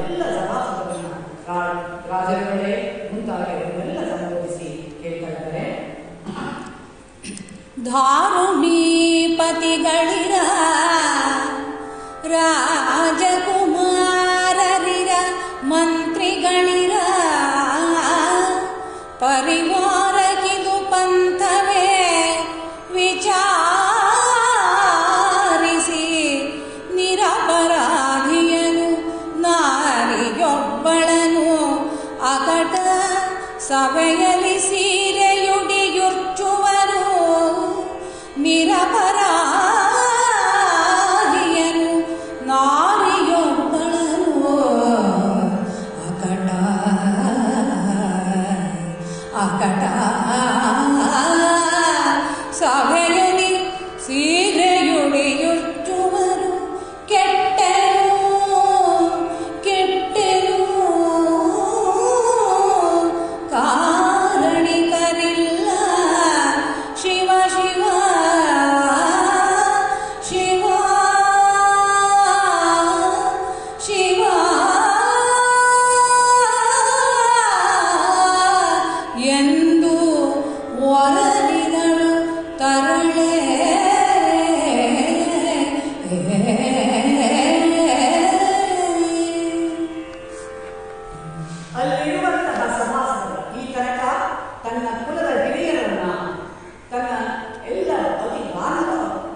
ಎಲ್ಲ ಸಭಾಸದರನ್ನ ರಾಜರುಗಳೇ ಮುಂತಾದವರನ್ನೆಲ್ಲ ಸಂಬೋಧಿಸಿ ಹೇಳ್ತಾ ಇದ್ದಾರೆ. ಧಾರುಣೀಪತಿಗಳಿರ ರಾಜಕುಮಾರರಿರ ಮಂತ್ರಿಗಳಿರ ಪರಿವಾರಕ್ಕಿದು ಪಂಥವೇ ವಿಚಾರಿಸಿ ನಿರಪರಾಧಿಯನು ನಾರಿಯೊಬ್ಬಳನು ಅಕಟ ಸಭೆಯಲ್ಲಿ ಸೀರೆಯುಡಿಯುರ್ಚುವರು. ನಿರಪರಾಧಿಯನು ನಾರಿಯೊಬ್ಬಳನು ಅಕಟ ಸಭೆಯಲ್ಲಿ ಸೀರೆಯುಡಿಯುರ್ಚುವರು. ಕೆಟ್ಟೆನು ಕಾರಣಿಕರಿಲ್ಲ ಶಿವ ಶಿವ ಶಿವ ಶಿವ ಎಂದು ವರದಿಗಳು ತರಳೆ. ಅಲ್ಲಿರುವಂತಹ ಸಭಾಸದರು ಈ ತನಕ ತನ್ನ ಕುಲದ ಹಿರಿಯರನ್ನ, ತನ್ನ ಎಲ್ಲ ಅತಿ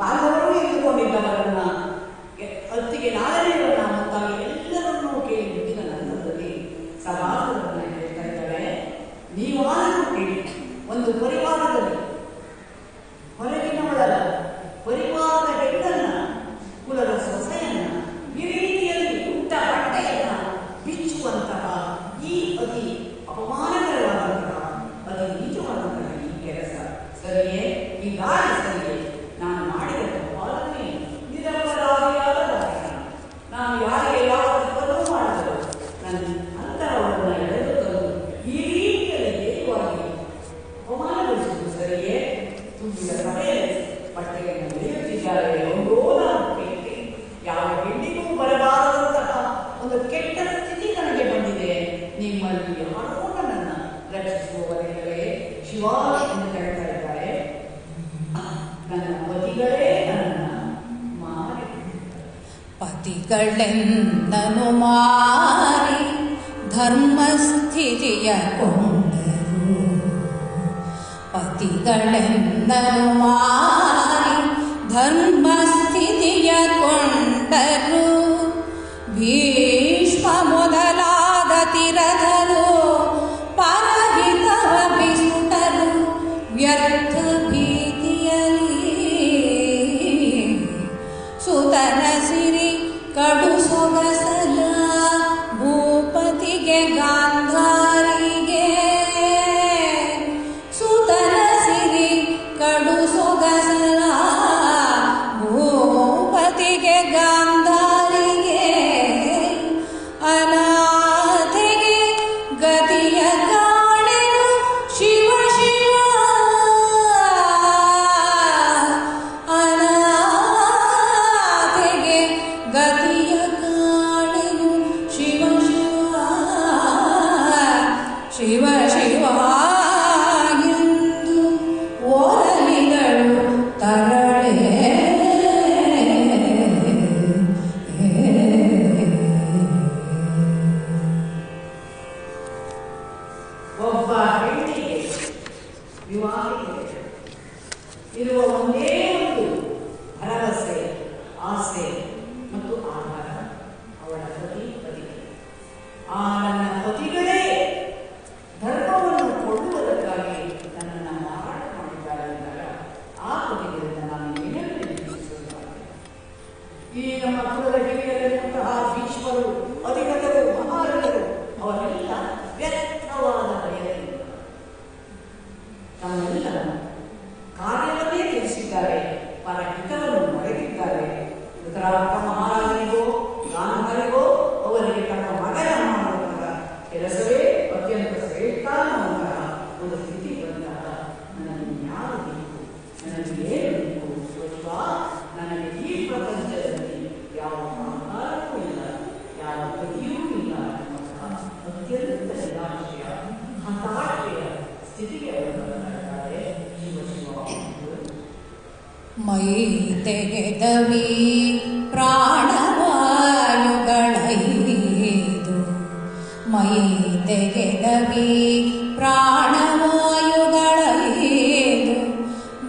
ಬಾಂಧವರು ಇಟ್ಟುಕೊಂಡಿದ್ದವರನ್ನ, ಅತ್ತಿಗೆ ನಾಗರಿಕರನ್ನ ಮುಂತಾಗಿ ಎಲ್ಲರನ್ನೂ ಕೇಳಿ ಮುಂದಿನ ನಂತರದಲ್ಲಿ ಸಭಾಸದರನ್ನ ಹೇಳ್ತಾ ಇದ್ದಾರೆ. ನೀವಾದರೂ ಕೇಳಿ, ಒಂದು ಪರಿವಾರದಲ್ಲಿ ಹೊರಗಿನವಳಲ್ಲ, ಪರಿವಾರದ ಹೆಣ್ಣನ್ನ, ಕುಲದ ಸೊಸೆಯನ್ನ ಈ ರೀತಿಯಲ್ಲಿ ಉಟ್ಟ ಬಟ್ಟೆಯನ್ನ ಬಿಚ್ಚುವಂತಹ ಈ ಅತಿ ಅಪಮಾನಕರವಾದಂತಹ, ಅತಿ ನೀಚವಾದಂತಹ ಈ ಕೆಲಸ ಸರಿಯೇ? ಈ ದಾರಿ ಸರಿಯೇ? ನಾನು ಮಾಡಿದ ತಪ್ಪಾದರೆ ನಿರಪರಾಧಿಯಾದ ಕಾರಣ ನಾನು ಯಾರಿಗೆ ಯಾವ ತಪ್ಪನ್ನೂ ಮಾಡಿದರು ನನ್ನ ಅಂತರವನ್ನು ಎಳೆದು ತಂದು ಈ ರೀತಿಯಲ್ಲಿ ದೇವವಾಗಿ ಅಪಮಾನಗೊಳಿಸುವುದು ಸರಿಯೇ? ತುಂಬಿದ ಸಭೆಯಲ್ಲಿ ಬಟ್ಟೆಯನ್ನು ಒಡೆಯುತ್ತಿದ್ದಾರೆ. ಯಾವ ಹೆಣ್ಣಿಗೂ ಬರಬಾರದಂತಹ ಒಂದು ಕೆಟ್ಟ ಸ್ಥಿತಿ ನನಗೆ ಬಂದಿದೆ. ನಿಮ್ಮಲ್ಲಿ ಯಾರೋ ನನ್ನನ್ನು ರಕ್ಷಿಸುವವರೆಲ್ಲವೇ ಶಿವ ಎಂದು ಹೇಳ್ತಾ ಇದ್ದಾರೆ. ನನ್ನ ಪತಿಗಳೇ ನನ್ನನ್ನು ಮಾರಿ, ಪತಿಗಳೆಂದನು ಮಾರಿ ಧರ್ಮಸ್ಥಿತಿಯ ಕೊಂಡರು. ಪತಿಗಳೆಂದನು ಮಾರಿ ಧರ್ಮಸ್ಥಿತಿಯ ಕೊಂಡರು. ಭೀಷ್ಮ ಮೊದಲಾದ ತಿರದರು ಪರಹಿತವ ಬಿಸುಟರು. ವ್ಯರ್ಥ ಭೀತಿಯಲ್ಲಿ ಸುತನ ಸಿರಿ ಕಡು ಸೊಗಸಲ ಭೂಪತಿಗೆ ಗಾಂಧಾರಿಗೆ. ಸುತನ ಸಿರಿ ಕಡು ಸೊಗಸಲ ಭೂಪತಿಗೆ ಗಾಂಧಾರಿಗೆ. ಅನಾಥೆಗೆ ಗತಿಯ ಕಾಣೆನು ಶಿವ ಶಿವ. ಅನಾಥೆಗೆ ಗತಿಯ ಕಾಣೆನು ಶಿವ ಶಿವ ಶಿವ ಶಿವ ಎಂದು ಓರಲಿಗಳು ತರಳೆ. ಒಬ್ಬ ಹೆಣ್ಣಿಗೆ, ವಿವಾಹಿತೆ ಇರುವ ಒಂದೇ ಒಂದು ಭರವಸೆ, ಆಸೆ ಮತ್ತು ಆಧಾರ ಅವಳ ಪತಿ. ಆ ನನ್ನ ಪತಿಗಳೇ ಧರ್ಮವನ್ನು ಕೊಳ್ಳುವುದಕ್ಕಾಗಿ ನನ್ನನ್ನು ಮಾರಾಟ ಮಾಡಿದ್ದಾರೆ ಅಂದಾಗ ಆ ಪತಿಗಳಿಂದ ನಾನು ಏನನ್ನು ನಿರೀಕ್ಷಿಸುವುದಾಗಿದೆ? ಈ ನಮ್ಮ ಕುಲದ ಹಿರಿಯರಿರುವಂತಹ ಭೀಷ್ಮರು, ಅಧಿಗತರು, ಮಹಾರಥರು ಅವರೆಲ್ಲ ವ್ಯರ್ಥವಾದ ಭಯದಿಂದ ತಮ್ಮೆಲ್ಲ ಕಾರ್ಯವನ್ನೇ ತಿಳಿಸಿದ್ದಾರೆ, ಪರಹಿತವನ್ನು ಮರೆತಿದ್ದಾರೆ. ಧೃತರಾಷ್ಟ್ರ ಮಹಾರಾಜನಿಗೋ ಗಾಂಧಾರಿಗೋ ಅವರಿಗೆ ತಮ್ಮ ಮಗನ ಮಾಡುವಂತಹ ಮೈ ತೆಗೆದವಿ ಪ್ರಾಣವಾಯುಗಳೈದು, ಮೈ ತೆಗೆದವಿ ಪ್ರಾಣವಾಯುಗಳೈದು,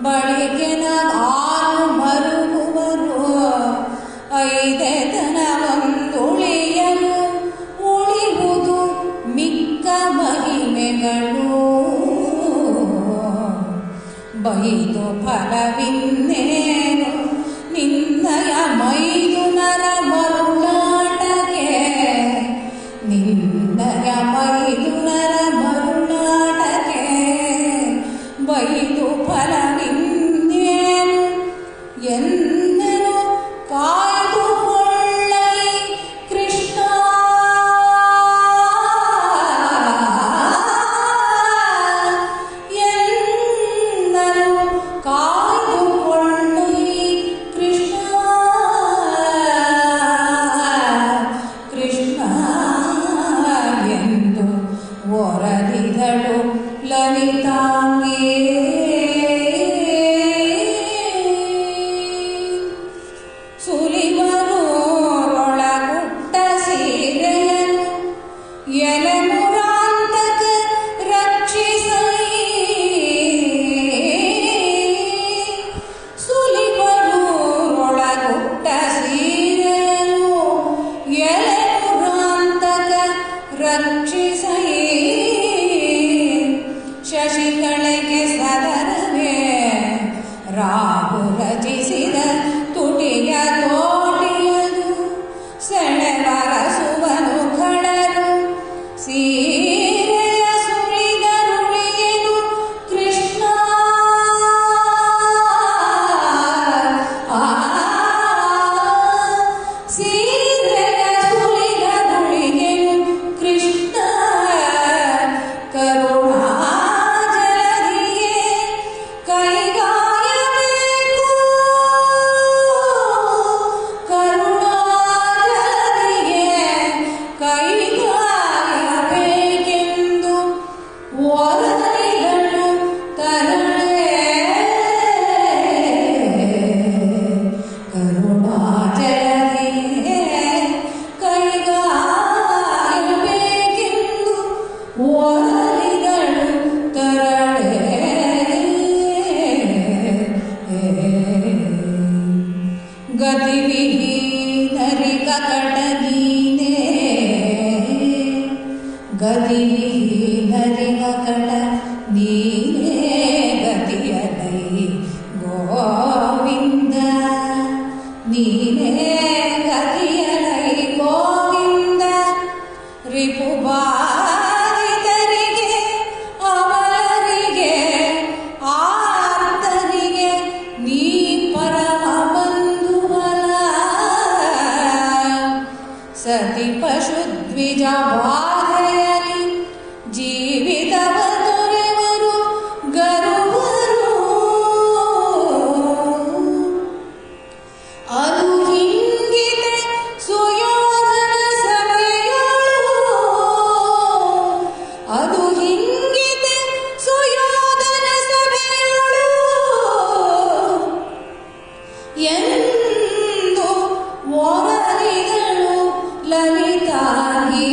ಬಳಿಗೆನಗಾರು ಮರುಗುವರು ಐದೆತನವೊಂದುಳಿಯಲು ಉಳಿವುದು ಮಿಕ್ಕ ಮಹಿಮೆಗಳು. ಬೈದು ಫಲವಿನ್ನೇನು ನಿನ್ನಯ ಮೈದುನರ ಮರುಳಾಟಕ್ಕೆ, ನಿನ್ನಯ ಮೈದುನರ ಮರುಳಾಟಕ್ಕೆ ಬೈದು ಫಲವಿನ್ನೇನು ಎಂದನು ಕಾಯ್ದುಕೊಳ್ಳೈ ಕೃಷ್ಣ. ಒರಲಿದಳು ಲಲಿತಾಂಗೇ. ಸುಲಿವರು ಒಳಗುಟ್ಟ ಸೀರೆಯನು ಎಲೆನುರಾಂತಕ ರಕ್ಷಿಸೈ. ಸುಲಿವರು ಒಳಗುಟ್ಟ ಸೀರೆಯನು ಎಲೆನುರಾಂತಕ ರಕ್ಷಿಸೈ. ಶಶಿಗಳಿಗೆ ಸದನವೇ ರಾಹು ರಚಿಸಿದ ತುಟಿಯ ತೋಟಿಯದು, ಸೆಳೆವರಸುವನು ಖಳರು ಸೀರೆಯ ಸುಳಿದರುಳಿಯನು ಕೃಷ್ಣ. ಸೀರೆಯ ಸುಳಿದರುಳಿಯನು ಕೃಷ್ಣ. ಕರುಣಾ ಗತಿವಿಹೀನರಿಗ ಕಟಗೀನೇ, ಗತಿವಿಹೀನರಿಗ ಕಟ ನೀನೇ ಗತಿಯಲೈ ಗೋವಿಂದ, ನೀನೇ ಗತಿಯಲೈ ಗೋವಿಂದ. ರಿಪುಬಾಧಿತರಿಗೆ ಅವರಿಗೆ ಆರ್ತರಿಗೆ ನೀ ಪರಮ ಬಂಧುವಲ. ಸತಿ ಪಶು ದ್ವಿಜ ಬಾಧೆಯಲಿ ಜೀವಿತವ ತೊರೆವರು ಗರುವರು. ಅದು ಹಿಂಗಿದೆ ಸುಯೋಧನ ಸಭೆಯಳು, ಅದು ಹಿಂಗಿದೆ ಸುಯೋಧನ ಸಭೆಯಳು ಎಂದು ಒರಲಿದಳು ಲಲಿತಾಂಗೇ.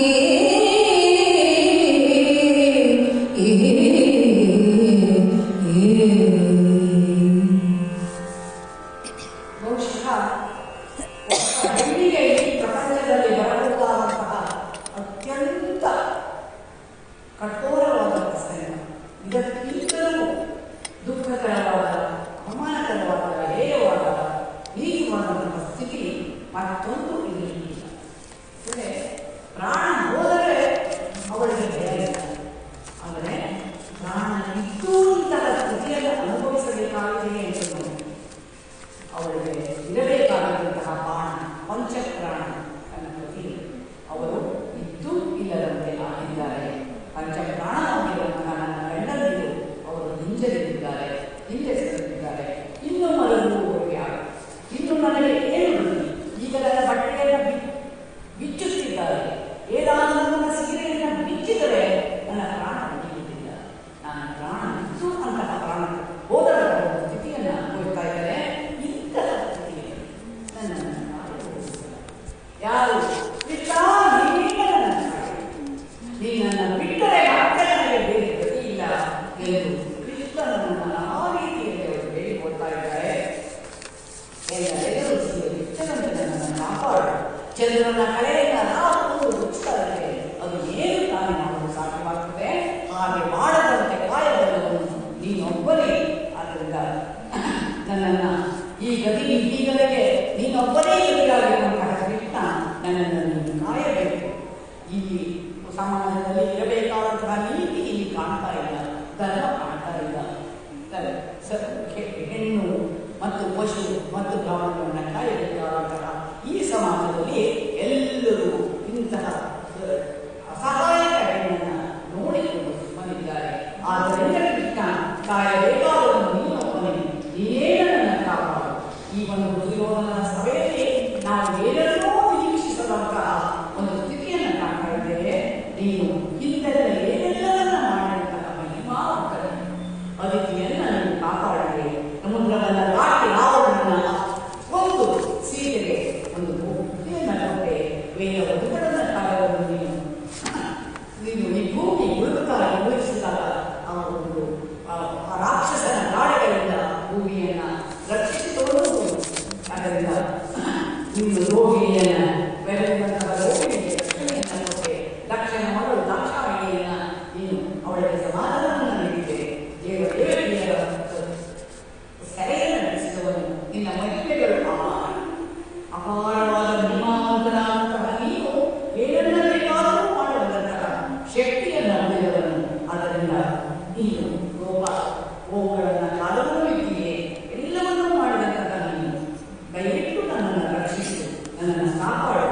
ಇಲ್ಲಿ ಸಮಾಜದಲ್ಲಿ ಇರಬೇಕಾದಂತಹ ನೀತಿ ಇಲ್ಲಿ ಕಾಣ್ತಾ ಇಲ್ಲ, ಧರ್ಮ ಕಾಣ್ತಾ ಇಲ್ಲ. ಹೆಣ್ಣು ಮತ್ತು ಪಶು ಮತ್ತು ಪ್ರಾಣಿಗಳನ್ನ ಕಾಯಬೇಕಾದಂತಹ ಈ ಸಮಾಜದಲ್ಲಿ ಎಲ್ಲರೂ ಇಂತಹ ಅಸಹಾಯಕ ಹೆಣ್ಣನ್ನ ನೋಡಿಕೊಂಡು ಬಂದಿದ್ದಾರೆ. ಆದ್ದರಿಂದ ಕೃಷ್ಣ ಕಾಯಬೇಕಾದವನ್ನು ನೀನು ಅವನಿಗೆ ಏನನ್ನ ಕಾಪಾಡು. ಈ ಒಂದು ದುರ್ಯೋಧನ ಸಭೆಯಲ್ಲಿ ನಾವು ಏನನ್ನೋ ನಿರೀಕ್ಷಿಸದಂತಹ ಒಂದು ಸ್ಥಿತಿಯನ್ನು ಕಾಣ್ತಾ ಇದ್ದೇವೆ. ನೀನು ಹಿಂದೆಲ್ಲ ಏನೆಲ್ಲವನ್ನ ಮಾಡಿದಂತಹ ಮಹಿಮಾ ಉಂಟದೆ ಅದಕ್ಕೆಯನ್ನ ನೀನು ಕಾಪಾಡಿದೆ. ಸಮುದ್ರವನ್ನ ದಾಟಿ ರಾವಣನನ್ನ ಒಂದು ಸೀತೆಗೆ ಒಂದು ಬುದ್ಧಿಯನ್ನ ಕೊಟ್ಟೆ. ವೇದ ಬದುಕಡನ್ನ ಕಾಲವನ್ನು ನೀನು ಈ ಭೂಮಿ ಉಳಿಸಿದಾಗ ಆ ಒಂದು ರಾಕ್ಷಸನ ದಾಳಿಗಳಿಂದ ಭೂಮಿಯನ್ನ ರಕ್ಷಿಸಿಕೊಂಡು ಅದರಿಂದ ನೀನು ರೋಗಿಣಿಯನ್ನ ಬೆಳೆದಂತಹ ರೋಗಿಣಿಗೆ ರಕ್ಷಣೆಯನ್ನ ಕೊಟ್ಟೆ. ದಕ್ಷಿಣ ಮಗಳು ದಾಕ್ಷಾಯಿಣಿಯನ್ನ ನೀನು ಅವಳಿಗೆ ಸಮಾಧಾನವನ್ನು ನೀಡಿದೆ. ದೇವದೇವಿಯರ ಸೆರೆಯನ್ನು ನಡೆಸಿದವನು ನಿನ್ನ ಮಹಿಮೆಗಳು ಅಪಾರವಾದ ಮಹಿಮಾವಂತನಾದಂತಹ ನೀನು ಏನನ್ನ ಬೇಕಾದರೂ ಮಾಡುವಂತಹ ಶಕ್ತಿಯನ್ನು ಹೊಂದಿದವನು. ಆದ್ದರಿಂದ ನೀನು ಗೋಗಳನ್ನು ಕಾಲವೂ ಇದ್ದೀಯೆ, ಎಲ್ಲವನ್ನೂ ಮಾಡಿದಂತಹ ನೀನು ದಯವಿಟ್ಟು ನನ್ನನ್ನು ರಕ್ಷಿಸು, ನನ್ನನ್ನು ಕಾಪಾಡು.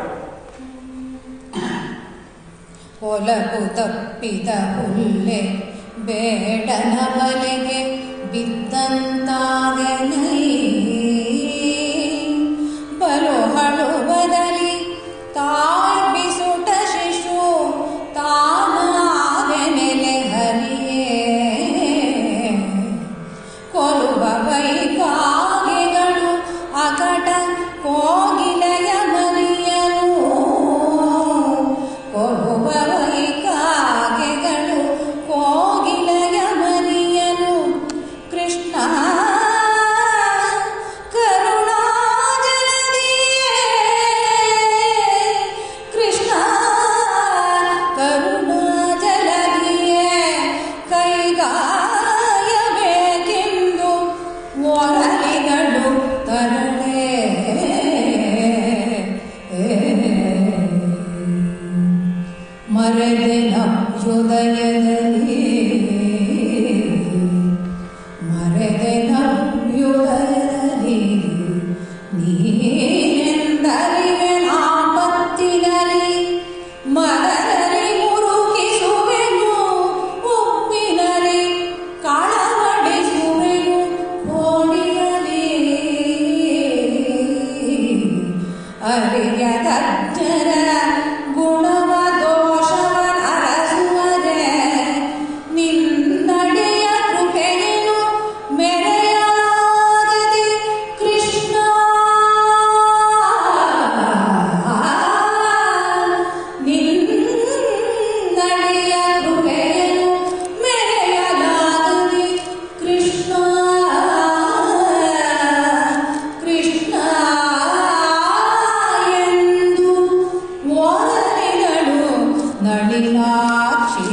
ಹೊಲಕು ತಪ್ಪಿದ ಹುಲ್ಲೆ ಬೇಡನ ಬಲೆಗೆ ಬಿದ್ದಂತಾಗನೈ ಬಲು ಹಳು ಬದಲಿ ತಾಯ್ ಬಿಸುಟ ಶಿಶು ತಾನಾಗೆನೆಲೆ ಹರಿಯೇ ಕೊಲುವ ಬೈಕಾಗೆಗಳು ಅಕಟ ಕೋಗಿಲೆಯ ಮರಿಯನು ಕೊಲುವ ಬೈಕಾಗೆಗಳು ಕೋಗಿಲೆಯ ಮರಿಯನು ಕೃಷ್ಣ ಕರುಣಾಜಲದಿಯೇ ಕೃಷ್ಣ ಕರುಣಾಜಲದಿಯೇ ಕೈಗಾಯಬೇಕೆಂದು ಒರಲಿಗಳು ತರಳೆ ಮರೆದೆನ ಹೃದಯದಲ್ಲಿ ಮರೆದೆನ ಹೃದಯದಲ್ಲಿ ನೀನೆಂದರಿವೆ ಆಪತ್ತಿನಲ್ಲಿ ಮನದಲ್ಲಿ ಮುರುಗಿಸುವೆನು ಉಪ್ಪಿನಲ್ಲಿ ಕಳವಡಿಸುವೆನು ಕೋಡಿಯಲಿ ಅರಿಯದಜ್ಜರ ಗುಣವ ದೋಷವನರಸುವರೆ ನಿನ್ನಡಿಯ ಕೃಪೆಯನ್ನು ಮೆರೆಯಾಗದೆ ಕೃಷ್ಣ ನಿನ್ನಡಿಯ ಕೃಪೆಯನ್ನು ಮೆರೆಯಲಾಗದೆ ಕೃಷ್ಣ ಕೃಷ್ಣ ಎಂದು ಓದಲಿಗಳು ನಳಿನಾಕ್ಷಿ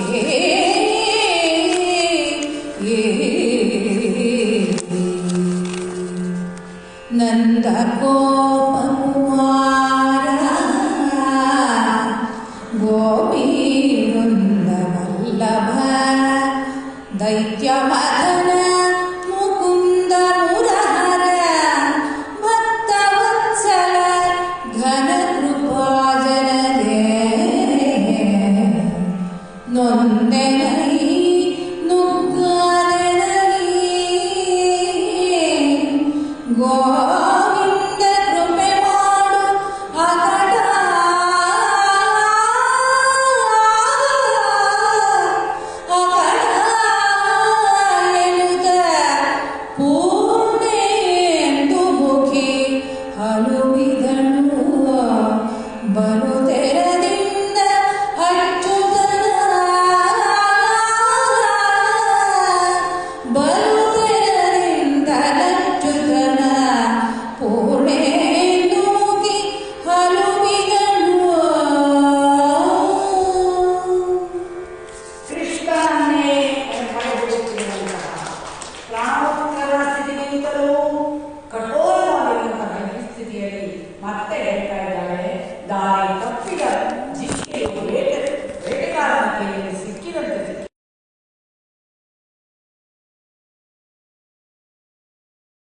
ನಂದ ಗೋಪಕುಮಾರ ಗೋಪಿ ವೃಂದ ವಲ್ಲಭ ದೈತ್ಯ ಮದನ